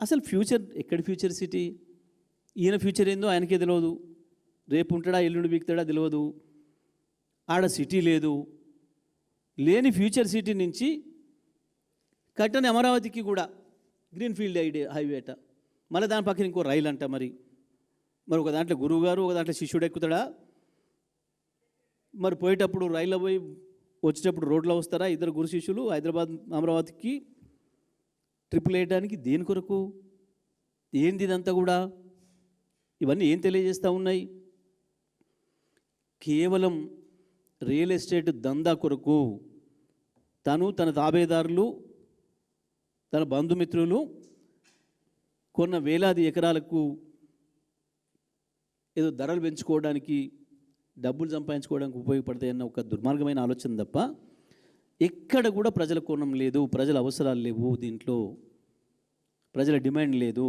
అసలు ఫ్యూచర్ ఎక్కడి future city? ఈయన ఫ్యూచర్ ఏందో ఆయనకే తెలియదు. రేపు ఉంటాడా ఎల్లుండి బీక్తాడా తెలియదు. ఆడ సిటీ లేదు. లేని ఫ్యూచర్ సిటీ నుంచి కట్టని అమరావతికి కూడా గ్రీన్ఫీల్డ్ హైవే అట, మళ్ళీ దాని పక్కన ఇంకో రైలు అంట. మరి ఒక దాంట్లో గురువు గారు, ఒక దాంట్లో శిష్యుడు ఎక్కుతాడా? మరి పోయేటప్పుడు రైల్లో పోయి వచ్చేటప్పుడు రోడ్లో వస్తారా ఇద్దరు గురు శిష్యులు హైదరాబాద్ అమరావతికి ట్రిపుల్ వేయడానికి? దేని కొరకు? ఏంది ఇదంతా కూడా? ఇవన్నీ ఏం తెలియజేస్తూ ఉన్నాయి? కేవలం రియల్ ఎస్టేట్ దందా కొరకు తను, తన తాబేదారులు, తన బంధుమిత్రులు కొన్న వేలాది ఎకరాలకు ఏదో ధరలు పెంచుకోవడానికి, డబ్బులు సంపాదించుకోవడానికి ఉపయోగపడతాయన్న ఒక దుర్మార్గమైన ఆలోచన తప్ప ఎక్కడ కూడా ప్రజల కోణం లేదు, ప్రజల అవసరాలు లేవు, దీంట్లో ప్రజల డిమాండ్ లేదు.